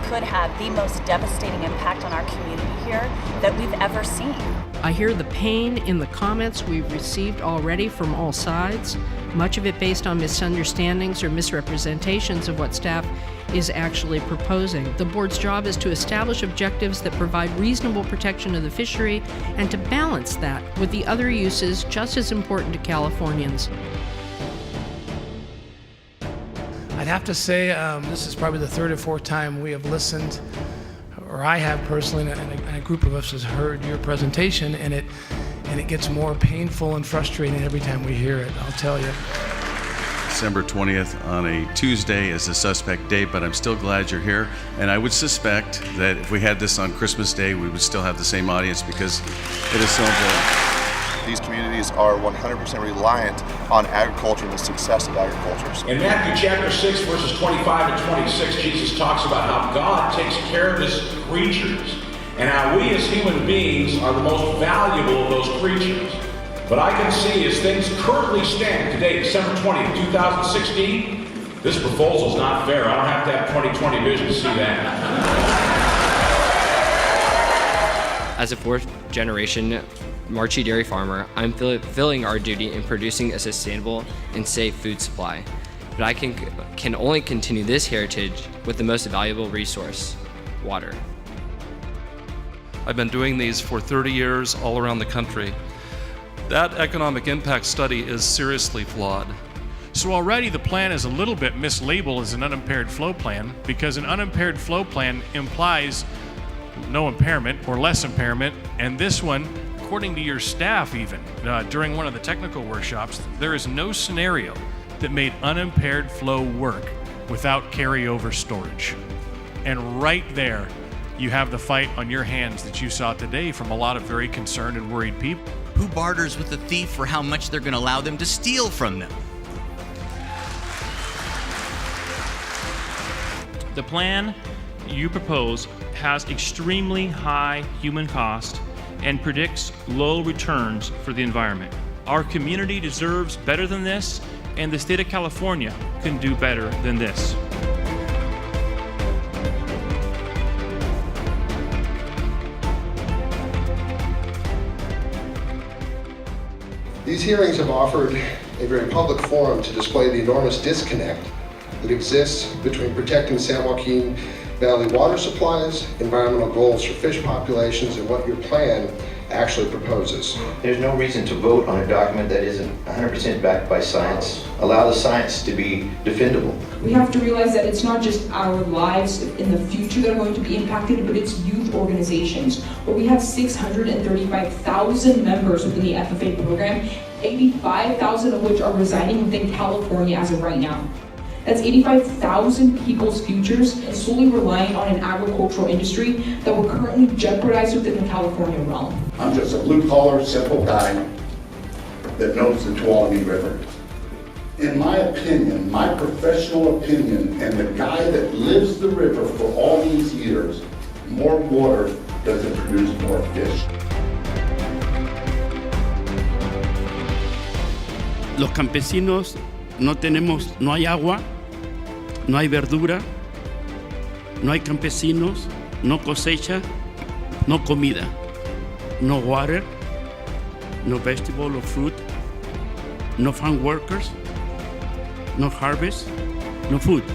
could have the most devastating impact on our community here that we've ever seen. I hear the pain in the comments we've received already from all sides, much of it based on misunderstandings or misrepresentations of what staff is actually proposing. The board's job is to establish objectives that provide reasonable protection of the fishery and to balance that with the other uses just as important to Californians. I'd have to say this is probably the third or fourth time we have listened, or I have personally, and a group of us has heard your presentation, and it gets more painful and frustrating every time we hear it, I'll tell you. December 20th on a Tuesday is a suspect date, but I'm still glad you're here. And I would suspect that if we had this on Christmas Day, we would still have the same audience because it is so important. These communities are 100% reliant on agriculture and the success of agriculture. In Matthew chapter 6, verses 25 and 26, Jesus talks about how God takes care of his creatures and how we as human beings are the most valuable of those creatures. But I can see as things currently stand today, December 20th, 2016, this proposal is not fair. I don't have to have 20/20 vision to see that. As a fourth-generation Marchi dairy farmer, I'm fulfilling our duty in producing a sustainable and safe food supply. But I can only continue this heritage with the most valuable resource, water. I've been doing these for 30 years all around the country. That economic impact study is seriously flawed. So already the plan is a little bit mislabeled as an unimpaired flow plan, because an unimpaired flow plan implies no impairment or less impairment, and this one, according to your staff even, during one of the technical workshops, there is no scenario that made unimpaired flow work without carryover storage. And right there, you have the fight on your hands that you saw today from a lot of very concerned and worried people. Who barters with the thief for how much they're going to allow them to steal from them? The plan you propose has extremely high human cost and predicts low returns for the environment. Our community deserves better than this, and the state of California can do better than this. These hearings have offered a very public forum to display the enormous disconnect that exists between protecting San Joaquin Valley water supplies, environmental goals for fish populations, and what your plan actually proposes. There's no reason to vote on a document that isn't 100% backed by science. Allow the science to be defendable. We have to realize that it's not just our lives in the future that are going to be impacted, but it's youth organizations, where we have 635,000 members within the FFA program, 85,000 of which are residing within California as of right now. That's 85,000 people's futures and solely relying on an agricultural industry that we're currently jeopardized within the California realm. I'm just a blue-collar, simple guy that knows the Tuolumne River. In my opinion, my professional opinion, and the guy that lives the river for all these years, more water doesn't produce more fish. Los campesinos no hay agua, no hay verdura, no hay campesinos, no cosecha, no comida, no water, no vegetable or fruit, no farm workers, no harvest, no food.